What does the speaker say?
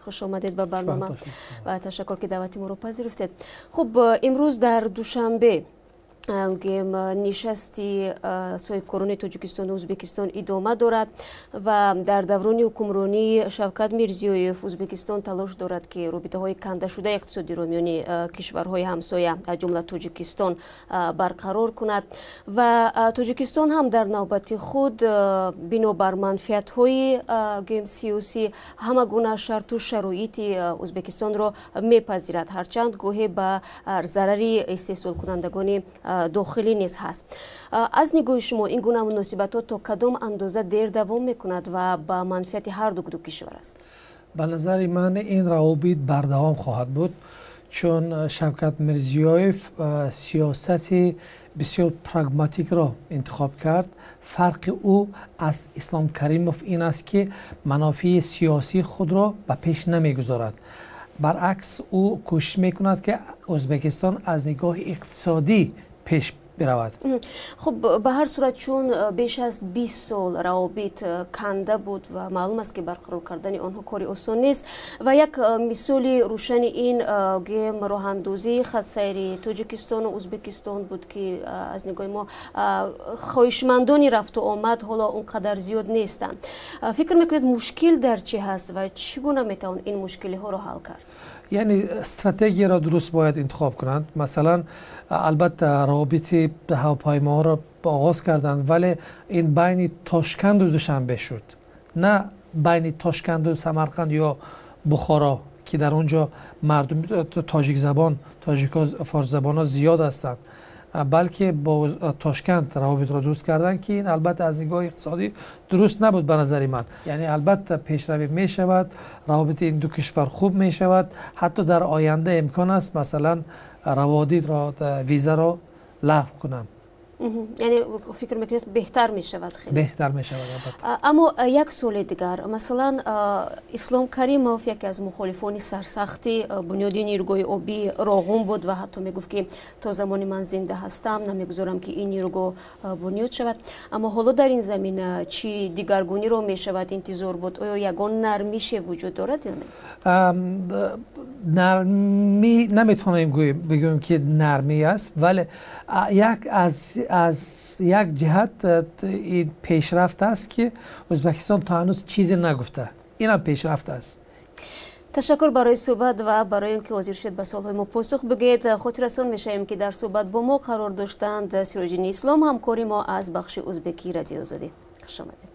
خوش آمدید به برنامه و تشکر که دعوت ما رو پذیرفتید. خب امروز در دوشنبه نشستی صاحب کاران تاجیکستان و ازبکستان ادامه دارد و در دوران حکمرانی شوکت میرزیویف ازبکستان تلاش دارد که رابطه های کنده شده اقتصادی را میان کشورهای همسایه از جمله تاجیکستان برقرار کند و تاجیکستان هم در نوبت خود بنابر منفعت های سیاسی همه گونه شرط و شرایط ازبکستان را میپذیرد، هرچند گاهی به ضرر استحصال کنندگان داخلی نیز هست. از نگاه شما این گونه مناسبت‌ها تا کدام اندازه دیر دوام میکند و به منفعت هر دو کشور است؟ به نظر من این روابط بردوام خواهد بود، چون شوکت میرزیویف سیاست بسیار پراگماتیک را انتخاب کرد. فرق او از اسلام کریموف این است که منافع سیاسی خود را به پیش نمیگذارد. برعکس او کوشش میکند که ازبکستان از نگاه اقتصادی پیش برود. خب به هر صورت چون بیش از 20 سال روابط کنده بود و معلوم است که برقرار کردن آنها کاری آسان نیست و یک مثال روشن این گیم راه اندازی خط سیر تاجیکستان و ازبکستان بود که از نگاه ما خواهشمندانی رفت و آمد حالا اونقدر زیاد نیستند. فکر میکنید مشکل در چی هست و چگونه میتوان این مشکلی ها را حل کرد؟ یعنی استراتژی را درست باید انتخاب کنند. مثلا البته روابط هواپیما را آغاز کردند، ولی این بین تاشکند و دوشنبه شد، نه بین تاشکند و سمرقند یا بخارا که در اونجا مردم تاجیک زبان، فارس زبان ها زیاد هستند، بلکه با تاشکند روابط را درست کردن که این البته از نگاه اقتصادی درست نبود به نظر من. یعنی البته پیشروی می شود، روابط این دو کشور خوب می شود، حتی در آینده امکان است مثلا روابط را ویزا را لغو کنند. یعنی فکر میکنید بهتر می شود؟ خیلی بهتر می شود. اما یک سوال دیگر، مثلا اسلام کریموف یکی از مخالفان سرسختی بنیاد نیروگاه آبی راغون بود و حتی میگفت که تا زمانی من زنده هستم نمیگذارم که این نیروگاه بنیاد شود. اما حالا در این زمینه چی دیگرگونی رو می شود انتظار بود؟ آیا یگان نرمیش وجود دارد یا نه؟ نرمی نمیتونیم بگویم که نرمی است، ولی از یک جهت این پیشرفت است که ازبکستان تا هنوز چیزی نگفته. این هم پیشرفت است. تشکر برای صحبت و برای اینکه حاضر شد به سوالهای ما پاسخ بگید. خاطررسان میشیم که در صحبت با ما قرار داشتند سیراجدین اسلام، همکاری ما از بخش ازبکی رادیو آزادی. خوش آمدید.